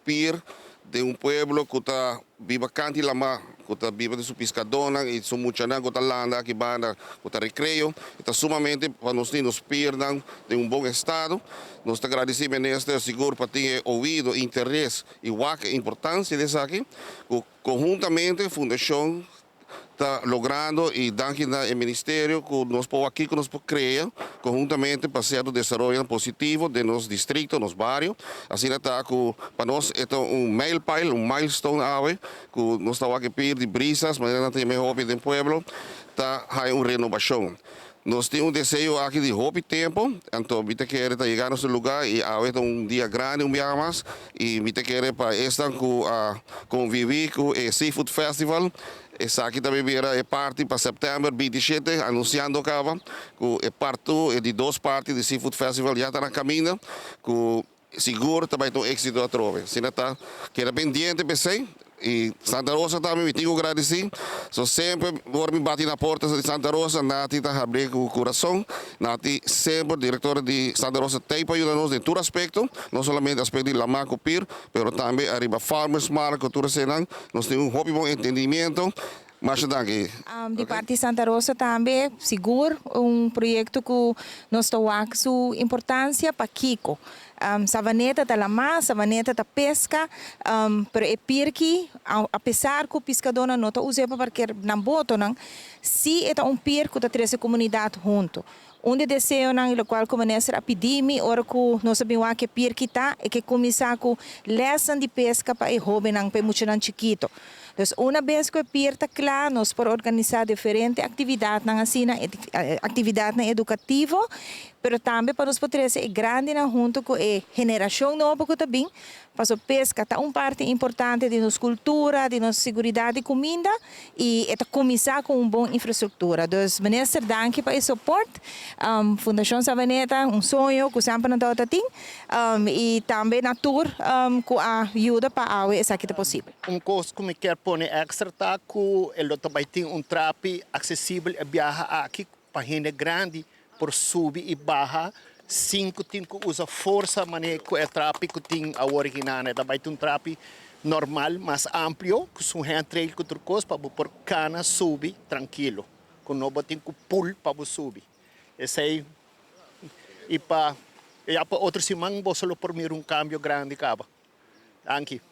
PIR de um pueblo que está viva canti lama, que está viva de su pescadona e su muchana que está landa que va na que está recreio, está sumamente para nós nos PIR de um bom estado. Nós agradecemos neste seguro para ter ouvido interesse e a importância dessa aqui, conjuntamente a fundação está logrando e dando ao Ministério que nós aqui que nós criamos conjuntamente para ser o desenvolvimento positivo de nos distritos, nos bairros. Assim está que para nós é milestone que nós estamos aqui pedir de brisas, mas não tem melhor do pueblo, está uma renovação. Nós temos um desejo aqui de hobby tempo, então me quer chegar nesse lugar e é um dia grande, um dia mais, e me quer para estar conviver com o Seafood Festival. Essa aqui também é parte para setembro 27, anunciando que é parte de duas partes do Seafood Festival já está na caminho, que seguro também tem êxito a trove. Se não está, queda pendente, pensei. E Santa Rosa também me tenho que agradecer. So, sempre vou me bater na porta de Santa Rosa, Nati está abrindo o coração. Nati sempre, diretora de Santa Rosa, tem para ajudar-nos em todo aspecto, não somente aspecto de Lamaco PIR, mas também arriba Farmers Market, cultura senang. Nós temos um bom entendimento. Mas daqui. De parte de Santa Rosa também, seguro, um projeto que nós estamos a sua importância para Kiko. Savaneta da lama, savaneta da pesca, pero é pirque, apesar que o pescador não está usando para que não boto, se é um pirque que está a comunidade junto. Onde desejo no qual começa a pedir me ora que nós sabemos que pirque está é que começar com lesson de pesca para o jovem para muito chiquito. Então, uma vez que o PIR está claro, nós podemos organizar diferentes atividades atividade educativa, mas também para nós poder ser grande junto com a geração nova que também, para a pesca está uma parte importante de nossa cultura, de nossa segurança de comida e é começar com uma boa infraestrutura. Então, ministro, danke para o suporte. Fundação Savaneta, um sonho que sempre não tem, e também a tour que ajuda para a essa que é possível. Coisa que me quer pôr extra tá que ele também tem trape acessível a viajar aqui para gente grande por subir e baixar. 5 tem que usar força maneira que é trape que tem a original, né? Também tem trape normal, mais amplo, que são trail que outra coisa para por cana subir tranquilo. Que não tem que pull para subir. Esse aí e para outro semana vou só por mim um cambio grande acaba. Thank you.